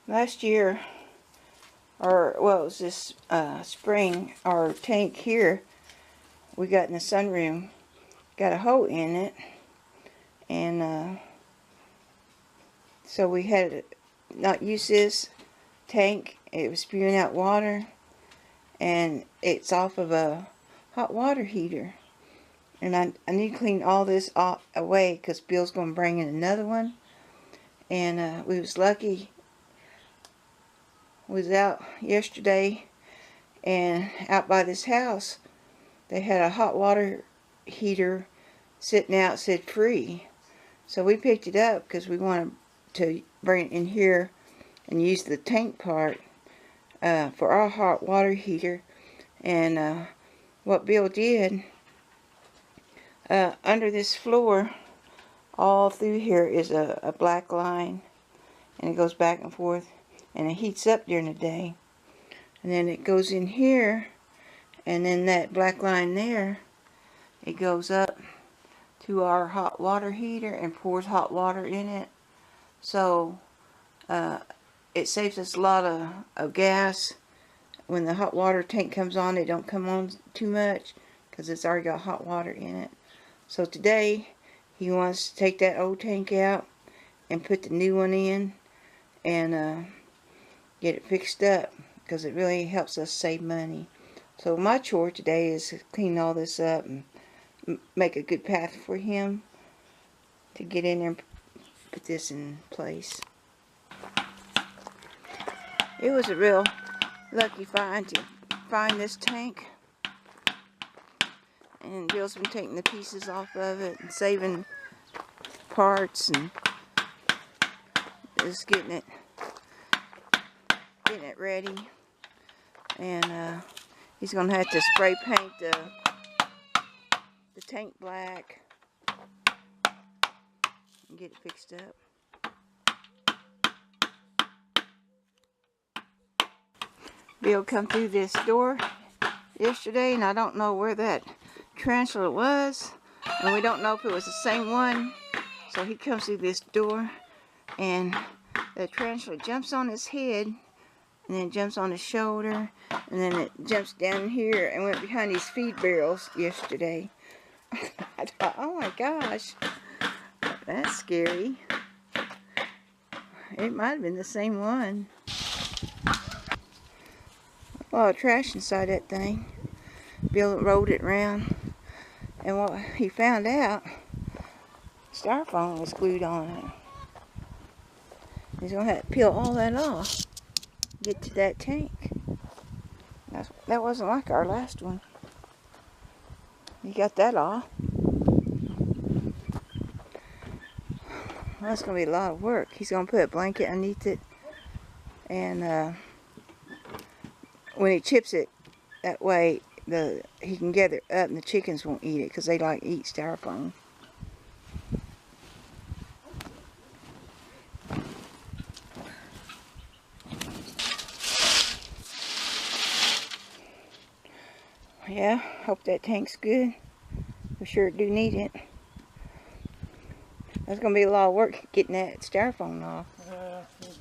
Last year, or well, it was this spring, our tank here we got in the sunroom got a hole in it, and so we had to not use this tank. It was spewing out water, and it's off of a hot water heater. And I need to clean all this away because Bill's going to bring in another one. And we was lucky. Was out yesterday, and out by this house they had a hot water heater sitting out, said free. So we picked it up because we wanted to bring it in here and use the tank part for our hot water heater. And what Bill did, under this floor all through here is a black line, and it goes back and forth, and it heats up during the day, and then it goes in here, and then that black line there, it goes up to our hot water heater and pours hot water in it. So it saves us a lot of gas. When the hot water tank comes on, it don't come on too much because it's already got hot water in it. So today he wants to take that old tank out and put the new one in and get it fixed up, because it really helps us save money. So my chore today is to clean all this up and make a good path for him to get in there and put this in place. It was a real lucky find to find this tank, and Bill's been taking the pieces off of it and saving parts and just getting it ready. And he's gonna have to spray paint the tank black and get it fixed up. Bill come through this door yesterday, and I don't know where that tarantula was, and we don't know if it was the same one. So he comes through this door, and the tarantula jumps on his head, and then jumps on his shoulder, and then it jumps down here and went behind these feed barrels yesterday. I thought, oh my gosh, that's scary. It might have been the same one. A lot of trash inside that thing. Bill rolled it around, and what he found out, styrofoam was glued on it. He's gonna have to peel all that off, get to that tank. That wasn't like our last one. He got that off. Well, that's gonna be a lot of work. He's gonna put a blanket underneath it, and when he chips it that way, he can gather it up and the chickens won't eat it because they like to eat styrofoam. Yeah, hope that tank's good. We sure do need it. That's gonna be a lot of work getting that styrofoam off.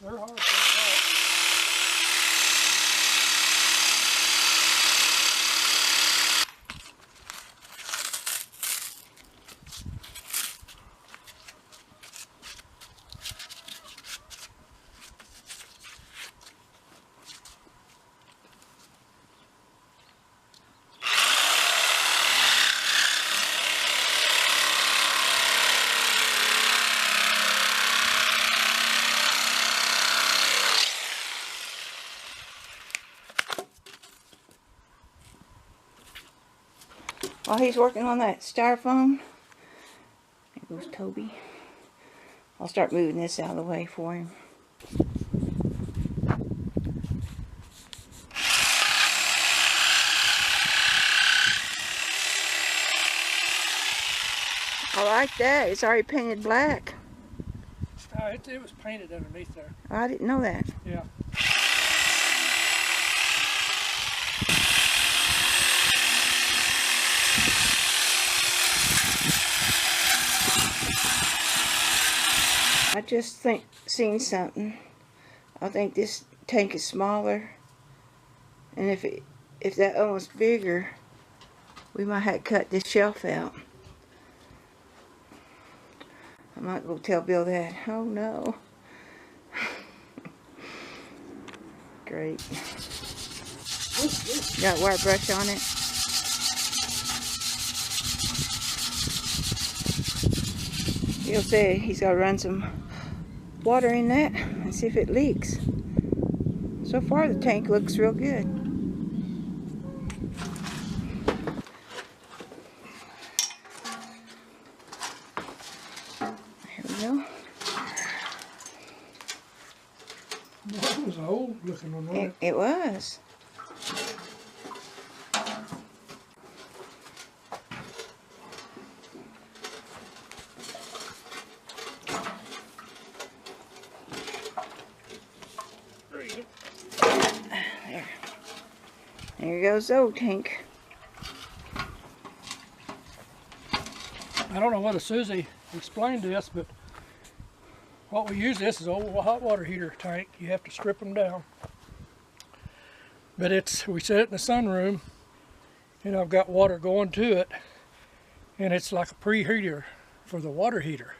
They're hard. While he's working on that styrofoam, there goes Toby. I'll start moving this out of the way for him. I like that. It's already painted black. It was painted underneath there. I didn't know that. Yeah. I just seen something. I think this tank is smaller, and if that one was bigger, we might have to cut this shelf out. I might go tell Bill that. Oh no. Great. Got wire brush on it. Bill said he's got to run some water in that and see if it leaks. So far the tank looks real good. Here we go. That was an old looking one, wasn't it? It was. There you go. There goes the old tank. I don't know whether Susie explained this, but what we use this is an old hot water heater tank. You have to strip them down. But we set it in the sunroom, and I've got water going to it, and it's like a preheater for the water heater,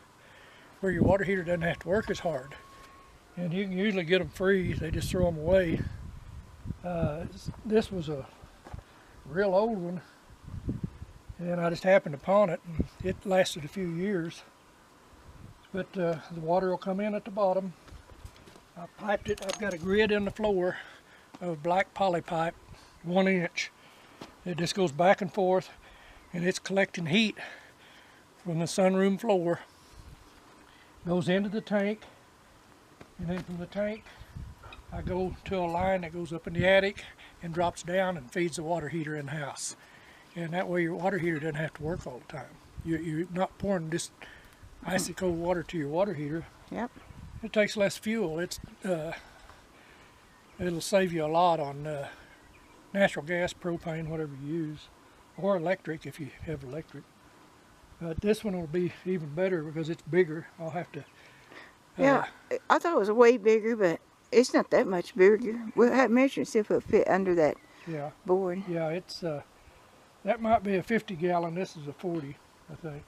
where your water heater doesn't have to work as hard. And you can usually get them free. They just throw them away. This was a real old one, and I just happened upon it, and it lasted a few years. But the water will come in at the bottom. I piped it. I've got a grid in the floor of black poly pipe, 1 inch. It just goes back and forth, and it's collecting heat from the sunroom floor. Goes into the tank, and then from the tank I go to a line that goes up in the attic and drops down and feeds the water heater in the house. And that way your water heater doesn't have to work all the time. You're not pouring this icy cold water to your water heater. Yep. It takes less fuel. It'll save you a lot on natural gas, propane, whatever you use, or electric if you have electric. But this one will be even better because it's bigger. I'll have to. Yeah, I thought it was way bigger, but it's not that much bigger. We'll have to measure and see if it'll fit under that board. Yeah, it's that might be a 50-gallon. This is a 40, I think.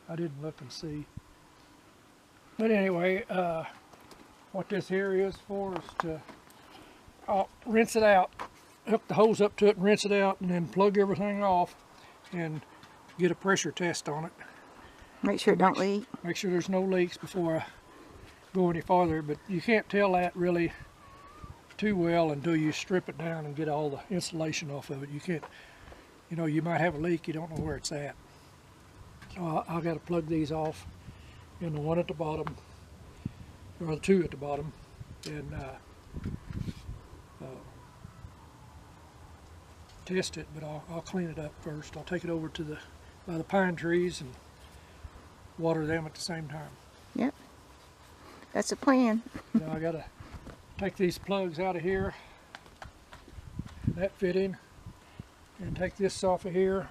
I didn't look and see. But anyway, what this here is for is to rinse it out, hook the hose up to it and rinse it out, and then plug everything off and get a pressure test on it. Make sure it don't leak. Make sure there's no leaks before I go any farther, but you can't tell that really too well until you strip it down and get all the insulation off of it. You can't, you know, you might have a leak, you don't know where it's at. So I've got to plug these off, and the one at the bottom, or the two at the bottom, and test it, but I'll clean it up first. I'll take it over to by the pine trees and water them at the same time. Yep. That's a plan. Now I gotta take these plugs out of here, that fitting, and take this off of here.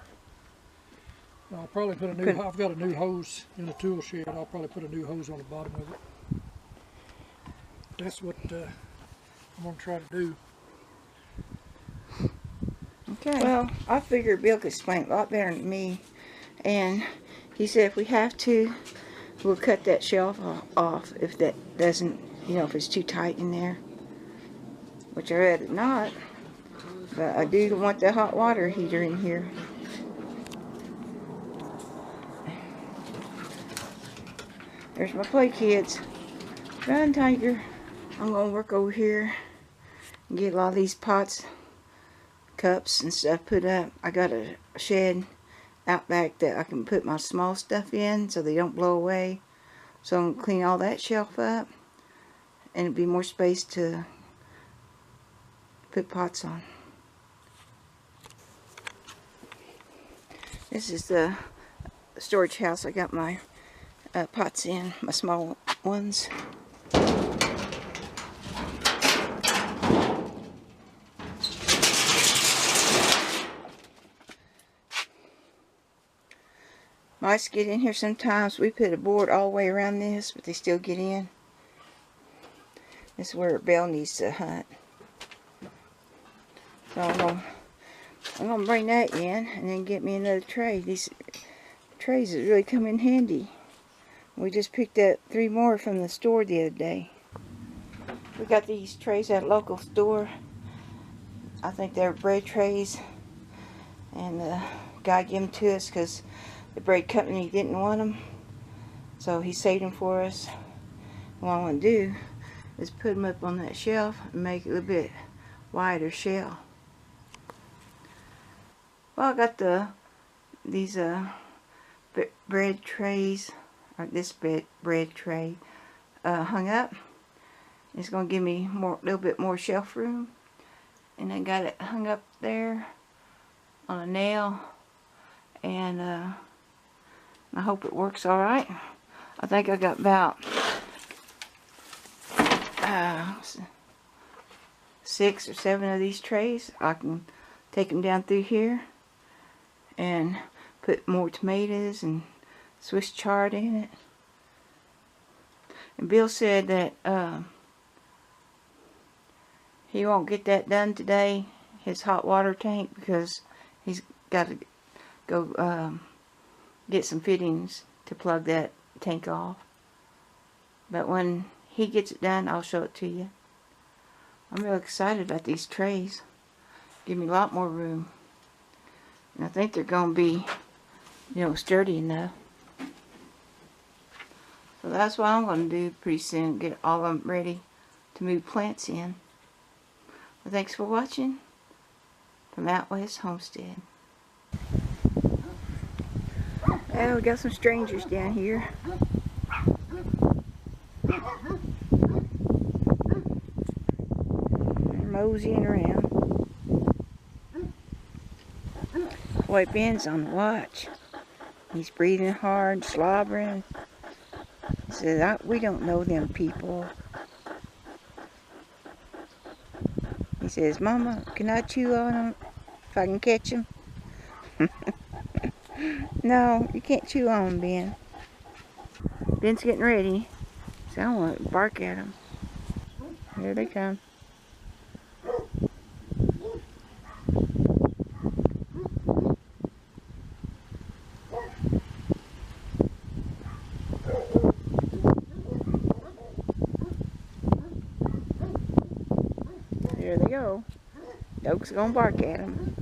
I'll probably put a new, I've got a new hose in the tool shed. I'll probably put a new hose on the bottom of it. That's what I'm gonna try to do. Okay. Well, I figured Bill could explain it a lot better than me, and he said if we have to, we'll cut that shelf off if that doesn't, you know, if it's too tight in there. Which I'd rather not, but I do want the hot water heater in here. There's my play kids. Run, Tiger. I'm gonna work over here and get a lot of these pots, cups and stuff put up. I got a shed out back that I can put my small stuff in so they don't blow away. So I'm gonna clean all that shelf up, and it'll be more space to put pots on. This is the storage house I got my pots in, my small ones. Mice get in here sometimes. We put a board all the way around this, but they still get in. This is where Belle needs to hunt. So I'm gonna bring that in and then get me another tray. These trays has really come in handy. We just picked up 3 more from the store the other day. We got these trays at a local store. I think they're bread trays, and the guy gave them to us because the bread company didn't want them, so he saved them for us. What I want to do is put them up on that shelf and make it a little bit wider shell. Well, I got these bread trays, or this bread tray hung up. It's going to give me a little bit more shelf room. And I got it hung up there on a nail, and I hope it works alright. I think I got about 6 or 7 of these trays. I can take them down through here and put more tomatoes and Swiss chard in it. And Bill said that he won't get that done today, his hot water tank, because he's got to go get some fittings to plug that tank off. But when he gets it done, I'll show it to you. I'm real excited about these trays. Give me a lot more room. And I think they're going to be, you know, sturdy enough. So that's what I'm going to do pretty soon. Get all of them ready to move plants in. Well, thanks for watching from Out West Homestead. Oh, we got some strangers down here. They're moseying around. Boy, Ben's on the watch. He's breathing hard, slobbering. He says, we don't know them people. He says, Mama, can I chew on them if I can catch them? No, you can't chew on them, Ben. Ben's getting ready. So I want to bark at them. Here they come. There they go. Doug's gonna bark at him.